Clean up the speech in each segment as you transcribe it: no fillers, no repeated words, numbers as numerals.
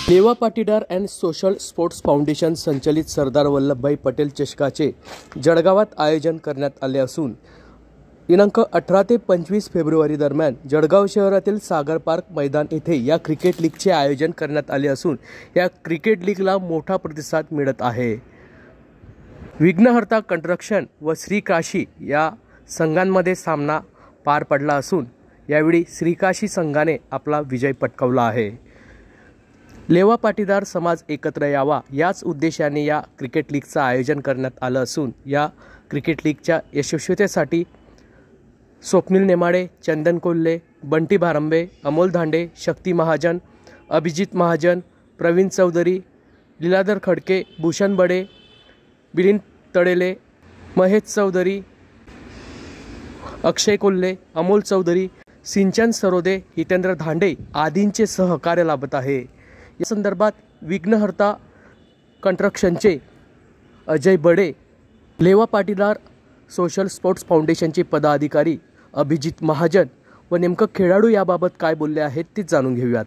लेवा Patidar and social sports foundation संचलित सरदार वल्लभभाई पटेल चषकाचे जळगावात आयोजन करण्यात आले असून दिनांक 18 ते 25 फेब्रुवारी दरम्यान जळगाव शहरातील सागर पार्क मैदान येथे या क्रिकेट लीगचे आयोजन करण्यात आले असून या क्रिकेट लीगला मोठा प्रतिसाद मिळत आहे। विघ्नहर्ता कंस्ट्रक्शन व श्रीकाशी या संघांमध्ये सामना पार पडला असून यावेळी श्रीकाशी संघाने आपला विजय पटकावला आहे। लेवा पाटीदार समाज एकत्र यावा याच उद्देशाने या क्रिकेट लीगचं आयोजन करण्यात आलं असून या क्रिकेट लीगच्या यशस्वीतेसाठी स्वप्नील नेमाडे, चंदन कोल्हे, बंटी भारंबे, अमोल धांडे, शक्ती महाजन, अभिजित महाजन, प्रवीण चौधरी, लीलाधर खडके, भूषण बडे, बिलिन तडेले, महेश चौधरी, अक्षय कोल्हे, अमोल चौधरी, सिंचन सरोदे, हितेंद्र धांडे आदींचे सहकार्य लाभत आहे। या संदर्भात विघ्नहर्ता कंस्ट्रक्शनचे अजय बडे, लेवा पाटीदार सोशल स्पोर्ट्स फाउंडेशनचे पदाधिकारी अभिजित महाजन व नेमकं खेळाडू याबाबत काय बोलले आहेत ते जाणून घेऊयात।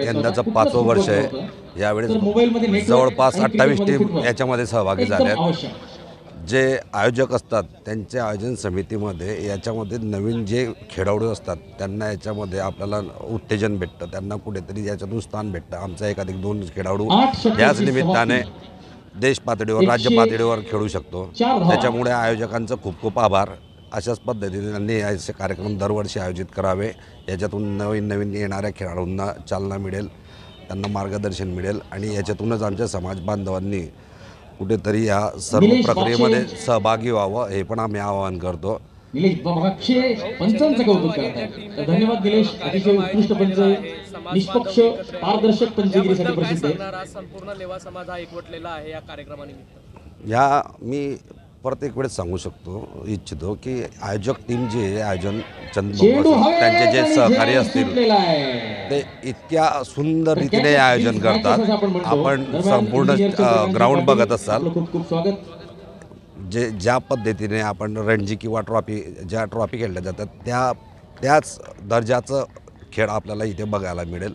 यंदाचं 5वं वर्ष आहे। यावेळी जवळपास 28 टीम याच्यामध्ये सहभागी झाल्यात। जे आयोजक असतात त्यांच्या आयोजन समितीमध्ये याच्यामध्ये नवीन जे खेळाडू असतात त्यांना याच्यामध्ये आपल्याला उत्तेजन भेटतं, त्यांना कुठेतरी याच्यातून स्थान भेटतं। आमचा 1-2 खेळाडू याच निमित्ताने देश पातळीवर राज्य पातळीवर खेळू शकतो। त्याच्यामुळे आयोजकांचं खूप खूप आभार। अशाच पद्धतीने त्यांनी असे कार्यक्रम दरवर्षी आयोजित करावे, याच्यातून नवीन येणाऱ्या खेळाडूंना चालना मिळेल, त्यांना मार्गदर्शन मिळेल आणि याच्यातूनच आमच्या समाज बांधवांनी कुठेतरी या सर्व प्रक्रियेमध्ये सहभागी व्हावं हे पण आम्ही आवाहन करतो। पंचांचं कौतुक करतात। धन्यवाद निलेश, अतिशय उत्कृष्ट पंच, निष्पक्ष पारदर्शक पंचगिरीसाठी प्रसिद्ध आहे। संपूर्ण लेवा समाज हा एकवटलेला आहे या कार्यक्रमानिमित्त। या मी प्रत्येक वेळेस सांगू इच्छितो की आयोजक टीम जे आयोजन त्यांचे जे सहकारी असतील ते इतक्या सुंदर रीतीने आयोजन करतात। आपण संपूर्ण ग्राउंड बघत असाल, ज्या पद्धतीने आपण रणजी किंवा ज्या ट्रॉफी खेळल्या जातात त्याच दर्जाचं खेळ आपल्याला इथे बघायला मिळेल।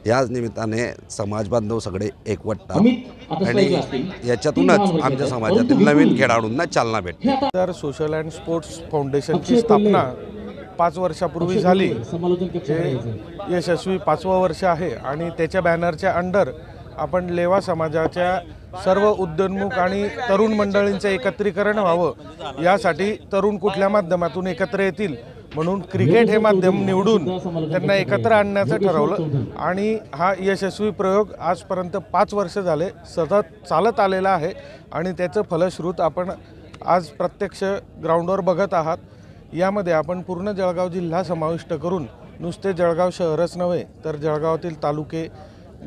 याच निमित्ताने समाज बांधव सगळे एकवटतात आणि याच्यातूनच आमच्या समाजातील नवीन खेळाडूंना चालना भेटते। तर सोशल अँड स्पोर्ट्स फाउंडेशनची स्थापना 5 वर्षापूर्वी झाली, जे यशस्वी 5वं वर्ष आहे आणि त्याच्या बॅनरच्या अंडर आपण लेवा समाजाच्या सर्व उद्योन्मुख आणि तरुण मंडळींचे एकत्रीकरण व्हावं, यासाठी तरुण कुठल्या माध्यमातून एकत्र येतील म्हणून क्रिकेट हे माध्यम निवडून त्यांना एकत्र आणण्याचं ठरवलं आणि हा यशस्वी प्रयोग आजपर्यंत 5 वर्ष झाले सतत चालत आलेला आहे आणि त्याचं फलश्रुत आपण आज प्रत्यक्ष ग्राउंडवर बघत आहात। यामध्ये आपण पूर्ण जळगाव जिल्हा समाविष्ट करून नुसते जळगाव शहरच नव्हे तर जळगावातील तालुके,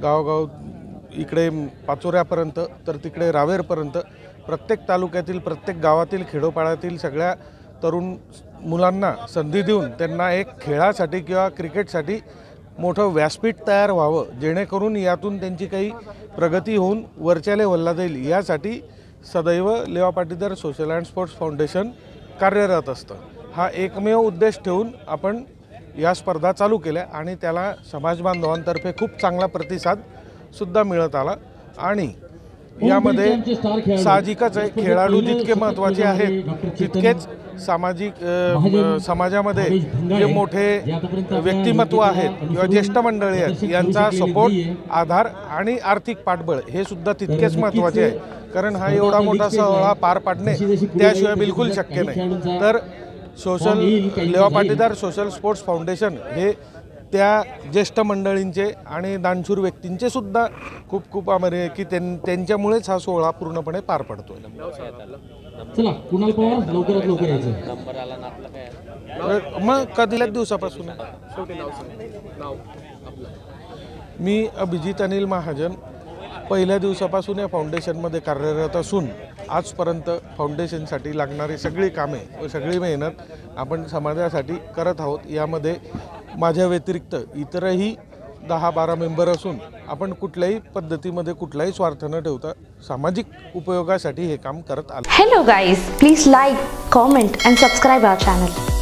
गावगाव इकडे पाचोऱ्यापर्यंत तर तिकडे रावेरपर्यंत प्रत्येक तालुक्यातील प्रत्येक गावातील खेडोपाड्यातील सगळ्या तरुण मुलांना संधी देऊन त्यांना एक खेळासाठी किंवा क्रिकेटसाठी मोठं व्यासपीठ तयार व्हावं, जेणेकरून यातून त्यांची काही प्रगती होऊन वरच्या लेव्हलला जाईल, यासाठी सदैव लेवा Patidar social and sports foundation कार्यरत असतं। हा एकमेव उद्देश ठेवून आपण या स्पर्धा चालू केल्या आणि त्याला समाज बांधवांतर्फे खूप चांगला प्रतिसाद सुद्धा मिळत आला आणि यामध्ये साहजिकच आहे खेळाडू जितके महत्त्वाचे आहेत तितकेच समाजामध्ये जे मोठे व्यक्तिमत्व आहेत किंवा ज्येष्ठ मंडळी आहेत यांचा सपोर्ट, आधार आणि आर्थिक पाठबळ हे सुद्धा तितकेच महत्त्वाचे आहे, कारण हा एवढा मोठा सोहळा पार पाडणे त्याशिवाय बिलकुल शक्य नाही। तर लेवा पाटीदार सोशल स्पोर्ट्स फाउंडेशन हे त्या ज्येष्ठ मंडळींचे आणि दानशूर व्यक्तींचे सुद्धा खूप खूप आभार आहे की त्यांच्यामुळेच हा सोहळा पूर्णपणे पार पडतो। चला कुणाल पवार लवकरात लवकर यायचं नंबर आला ना आपला काय मग कधील्याच दिवसापासून मी अभिजित अनिल महाजन पहिल्या दिवसापासून या फाउंडेशनमध्ये कार्यरत असून आजपर्यंत फाउंडेशनसाठी लागणारी सगळी कामे व सगळी मेहनत आपण समाजासाठी करत आहोत। यामध्ये माझ्या व्यतिरिक्त इतरही 10-12 मेंबर असून आपण कुठल्याही पद्धतीमध्ये कुठलाही स्वार्थ न ठेवता सामाजिक उपयोगासाठी हे काम करत आलो। Hello guys, please like, comment and subscribe our channel.